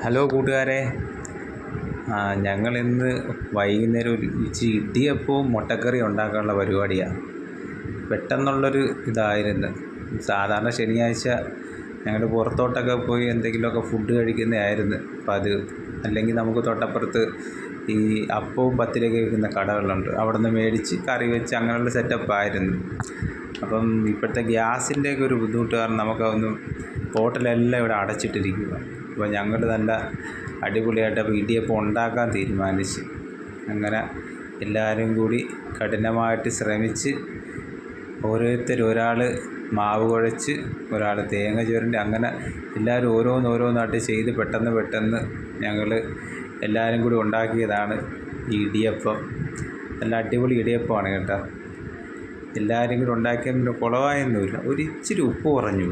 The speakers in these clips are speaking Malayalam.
ഹലോ കൂട്ടുകാരെ, ഞങ്ങളിന്ന് വൈകുന്നേരം ഒരു ഇച്ചിരി ഇടിയപ്പവും മുട്ടക്കറിയും ഉണ്ടാക്കാനുള്ള പരിപാടിയാണ്. പെട്ടെന്നുള്ളൊരു ഇതായിരുന്നു. സാധാരണ ശനിയാഴ്ച ഞങ്ങൾ പുറത്തോട്ടൊക്കെ പോയി എന്തെങ്കിലുമൊക്കെ ഫുഡ് കഴിക്കുന്നതായിരുന്നു. അപ്പം അത് അല്ലെങ്കിൽ നമുക്ക് തൊട്ടപ്പുറത്ത് ഈ അപ്പവും പത്തിരിയൊക്കെ വിൽക്കുന്ന കടകളുണ്ട്, അവിടെ നിന്ന് മേടിച്ച് കറി വെച്ച് അങ്ങനെയുള്ള സെറ്റപ്പായിരുന്നു. അപ്പം ഇപ്പോഴത്തെ ഗ്യാസിൻ്റെയൊക്കെ ഒരു ബുദ്ധിമുട്ട് കാരണം നമുക്കൊന്നും ഹോട്ടലെല്ലാം ഇവിടെ അടച്ചിട്ടിരിക്കുക. അപ്പോൾ ഞങ്ങൾ നല്ല അടിപൊളിയായിട്ട് അപ്പോൾ ഇടിയപ്പം ഉണ്ടാക്കാൻ തീരുമാനിച്ച് അങ്ങനെ എല്ലാവരും കൂടി കഠിനമായിട്ട് ശ്രമിച്ച് ഒരാൾ മാവ് കുഴച്ച്, ഒരാൾ തേങ്ങ ചുരണ്ടി, അങ്ങനെ എല്ലാവരും ഓരോന്നായിട്ട് ചെയ്ത് പെട്ടെന്ന് ഞങ്ങൾ എല്ലാവരും കൂടി ഉണ്ടാക്കിയതാണ് ഈ ഇടിയപ്പം. നല്ല അടിപൊളി ഇടിയപ്പമാണ് കേട്ടോ. എല്ലാവരും കൂടി ഉണ്ടാക്കിയാൽ പിന്നെ കുളവായൊന്നുമില്ല, ഒരിച്ചിരി ഉപ്പ് കുറഞ്ഞു,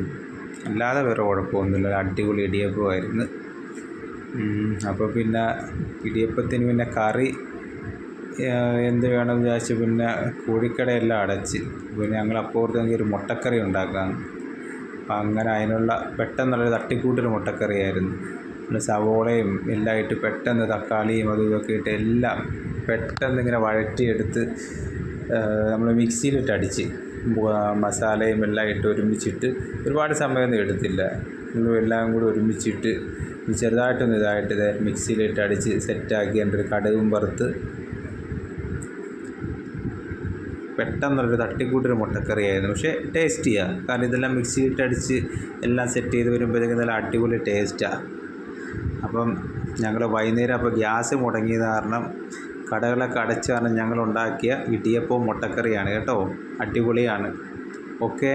അല്ലാതെ വേറെ കുഴപ്പമൊന്നുമില്ല. അടിപൊളി ഇടിയപ്പമായിരുന്നു. അപ്പോൾ പിന്നെ ഇടിയപ്പത്തിന് പിന്നെ കറി എന്ത് വേണമെന്ന് വിചാരിച്ച് പിന്നെ കോഴിക്കടയെല്ലാം അടച്ച് പിന്നെ ഞങ്ങൾ അപ്പുറത്തെങ്കിൽ ഒരു മുട്ടക്കറി ഉണ്ടാക്കാം. അപ്പം അങ്ങനെ അതിനുള്ള പെട്ടെന്നുള്ളൊരു തട്ടിക്കൂട്ടൊരു മുട്ടക്കറിയായിരുന്നു. പിന്നെ സവോളയും എല്ലാം ഇട്ട് പെട്ടെന്ന് തക്കാളിയും അതും ഇതൊക്കെ ഇട്ട് എല്ലാം പെട്ടെന്ന് ഇങ്ങനെ വഴറ്റിയെടുത്ത് നമ്മൾ മിക്സിയിലിട്ട് അടിച്ച് മസാലയും എല്ലാം ഇട്ട് ഒരുമിച്ചിട്ട് ഒരുപാട് സമയമൊന്നും എടുത്തില്ല. എല്ലാം കൂടി ഒരുമിച്ചിട്ട് ചെറുതായിട്ടൊന്ന് ഇതായിട്ട് മിക്സിയിലിട്ട് അടിച്ച് സെറ്റാക്കി എൻ്റെ ഒരു കടുകും വറുത്ത് പെട്ടെന്നുള്ളൊരു തട്ടിക്കൂട്ടൊരു മുട്ടക്കറിയായിരുന്നു. പക്ഷേ ടേസ്റ്റിയാണ്, കാരണം ഇതെല്ലാം മിക്സിയിലിട്ട് അടിച്ച് എല്ലാം സെറ്റ് ചെയ്ത് വരുമ്പോഴത്തേക്കും നല്ല അടിപൊളി ടേസ്റ്റാണ്. അപ്പം ഞങ്ങൾ വൈകുന്നേരം അപ്പോൾ ഗ്യാസ് മുടങ്ങിയത് കാരണം കടകളൊക്കെ അടച്ച് കാരണം ഞങ്ങളുണ്ടാക്കിയ ഇടിയപ്പവും മുട്ടക്കറിയാണ് കേട്ടോ. അടിപൊളിയാണ്. ഓക്കെ.